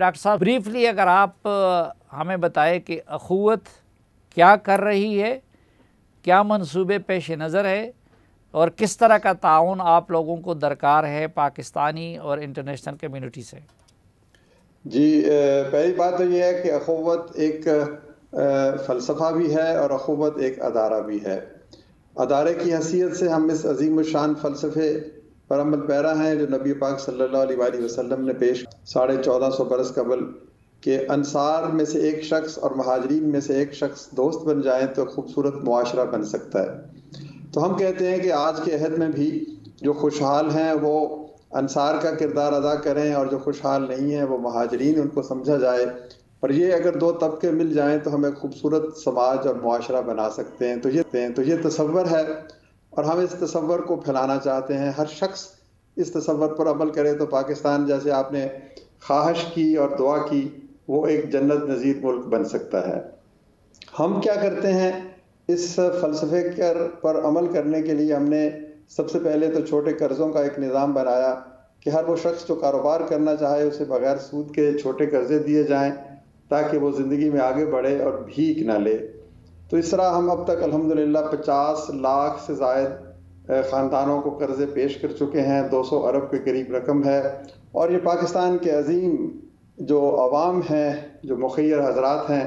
Doctor صاحب briefly اگر آپ ہمیں بتائیں کہ اخوت کیا کر رہی ہے، کیا منصوبے پیش نظر ہے اور کس طرح کا تعاون آپ لوگوں کو درکار ہے پاکستانی اور انٹرنیشنل کمیونٹی سے؟ جی، پہلی بات تو یہ ہے کہ اخوت ایک فلسفہ بھی ہے اور اخوت ایک ادارہ بھی ہے۔ ادارے کی حیثیت سے ہم اس عظیم الشان فلسفے پر عمل پیرا ہیں جو نبی پاک صلی اللہ علیہ وآلہ وسلم نے پیش 1450 برس قبل کہ انصار میں سے ایک شخص اور مہاجرین میں سے ایک شخص دوست بن جائیں تو خوبصورت معاشرہ بن سکتا ہے۔ تو ہم کہتے ہیں کہ آج کے عہد میں بھی جو خوشحال ہیں وہ انصار کا کردار ادا کریں اور جو خوشحال نہیں ہیں وہ مہاجرین، ان کو سمجھا جائے، اور یہ اگر دو طبقے مل جائیں تو ہم ایک خوبصورت سماج اور معاشرہ بنا سکتے ہیں۔ تو یہ تصور ہے اور ہم اس تصور کو پھیلانا چاہتے ہیں۔ ہر شخص اس تصور پر عمل کرے تو پاکستان، جیسے آپ نے خواہش کی اور دعا کی، وہ ایک جنت نظیر ملک بن سکتا ہے۔ ہم کیا کرتے ہیں اس فلسفے پر عمل کرنے کے لیے؟ ہم نے سب سے پہلے تو چھوٹے قرضوں کا ایک نظام بنایا کہ ہر وہ شخص جو کاروبار کرنا چاہے اسے بغیر سود کے چھوٹے قرضے دیے جائیں تاکہ وہ زندگی میں آگے بڑھے اور بھیک نہ لے۔ تو اس طرح ہم اب تک الحمدللہ 50 لاکھ سے زائد خاندانوں کو قرضے پیش کر چکے ہیں، 200 ارب کے قریب رقم ہے، اور یہ پاکستان کے عظیم جو عوام ہیں، جو مخیر حضرات ہیں،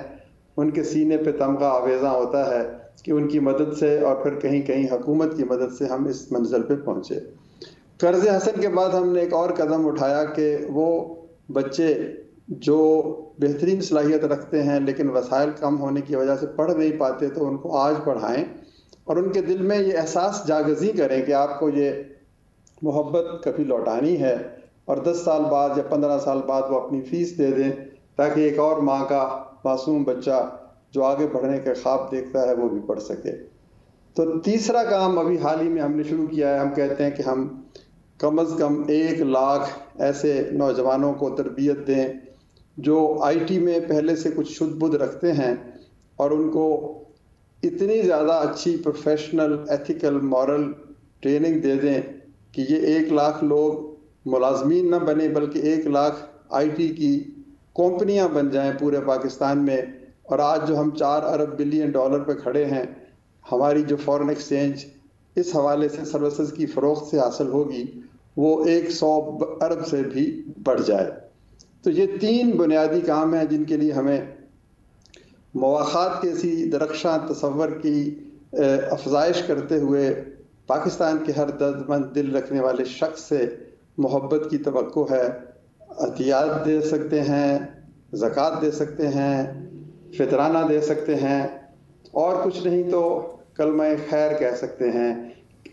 ان کے سینے پہ تمغہ آویزاں ہوتا ہے کہ ان کی مدد سے اور پھر کہیں کہیں حکومت کی مدد سے ہم اس منزل پہ پہنچے۔ قرض حسن کے بعد ہم نے ایک اور قدم اٹھایا کہ وہ بچے جو بہترین صلاحیت رکھتے ہیں لیکن وسائل کم ہونے کی وجہ سے پڑھ نہیں پاتے تو ان کو آج پڑھائیں اور ان کے دل میں یہ احساس جاگزی کریں کہ آپ کو یہ محبت کبھی لوٹانی ہے، اور 10 سال بعد یا 15 سال بعد وہ اپنی فیس دے دیں تاکہ ایک اور ماں کا معصوم بچہ جو آگے بڑھنے کے خواب دیکھتا ہے وہ بھی پڑھ سکے۔ تو تیسرا کام ابھی حال ہی میں ہم نے شروع کیا ہے۔ ہم کہتے ہیں کہ ہم کم از کم 1 لاکھ ایسے نوجوانوں کو تربیت دیں جو آئی ٹی میں پہلے سے کچھ شد بدھ رکھتے ہیں، اور ان کو اتنی زیادہ اچھی پروفیشنل ایتھیکل مورل ٹریننگ دے دیں کہ یہ 1 لاکھ لوگ ملازمین نہ بنے بلکہ 1 لاکھ آئی ٹی کی کمپنیاں بن جائیں پورے پاکستان میں۔ اور آج جو ہم 4 ارب بلین ڈالر پہ کھڑے ہیں، ہماری جو فورن ایکسچینج اس حوالے سے سروسز کی فروخت سے حاصل ہوگی وہ 100 ارب سے بھی بڑھ جائے۔ تو یہ 3 بنیادی کام ہیں جن کے لیے ہمیں مواخات کے اسی درخشاں تصور کی افزائش کرتے ہوئے پاکستان کے ہر درد مند دل رکھنے والے شخص سے محبت کی توقع ہے۔ عطیات دے سکتے ہیں، زکوٰۃ دے سکتے ہیں، فطرانہ دے سکتے ہیں، اور کچھ نہیں تو کلمہ خیر کہہ سکتے ہیں،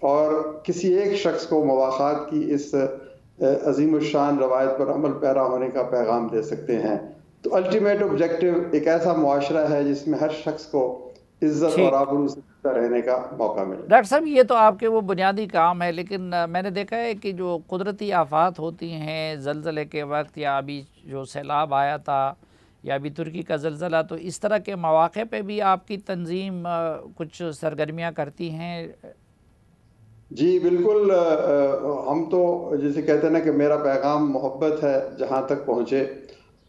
اور کسی ایک شخص کو مواخات کی اس عظیم الشان روایت پر عمل پیرا ہونے کا پیغام دے سکتے ہیں۔ تو الٹیمیٹ آبجیکٹو ایک ایسا معاشرہ ہے جس میں ہر شخص کو عزت اور آبرو سے رہنے کا موقع ملے۔ ڈاکٹر صاحب یہ تو آپ کے وہ بنیادی کام ہے، لیکن میں نے دیکھا ہے کہ جو قدرتی آفات ہوتی ہیں زلزلے کے وقت، یا ابھی جو سیلاب آیا تھا، یا ابھی ترکی کا زلزلہ، تو اس طرح کے مواقع پہ بھی آپ کی تنظیم کچھ سرگرمیاں کرتی ہیں؟ جی بالکل، ہم تو جسے کہتے ہیں نا کہ میرا پیغام محبت ہے جہاں تک پہنچے،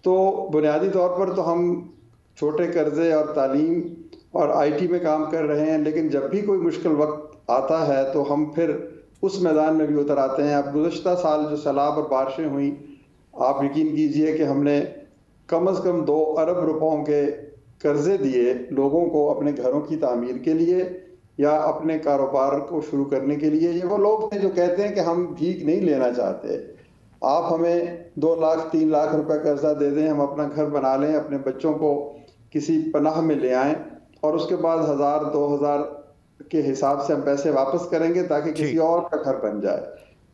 تو بنیادی طور پر تو ہم چھوٹے قرضے اور تعلیم اور آئی ٹی میں کام کر رہے ہیں، لیکن جب بھی کوئی مشکل وقت آتا ہے تو ہم پھر اس میدان میں بھی اتر آتے ہیں۔ اب گزشتہ سال جو سیلاب اور بارشیں ہوئیں، آپ یقین کیجئے کہ ہم نے کم از کم 2 ارب روپوں کے قرضے دیے لوگوں کو اپنے گھروں کی تعمیر کے لیے یا اپنے کاروبار کو شروع کرنے کے لیے۔ یہ وہ لوگ ہیں جو کہتے ہیں کہ ہم بھیک نہیں لینا چاہتے، آپ ہمیں 2 لاکھ 3 لاکھ روپے قرضہ دے دیں، ہم اپنا گھر بنا لیں، اپنے بچوں کو کسی پناہ میں لے آئیں، اور اس کے بعد 1000 2000 کے حساب سے ہم پیسے واپس کریں گے تاکہ کسی اور کا گھر بن جائے۔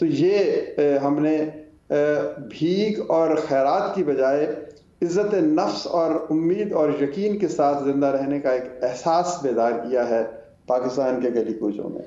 تو یہ ہم نے بھیک اور خیرات کی بجائے عزت نفس اور امید اور یقین کے ساتھ زندہ رہنے کا ایک احساس بیدار کیا ہے پاکستان کے گلی کوچوں میں۔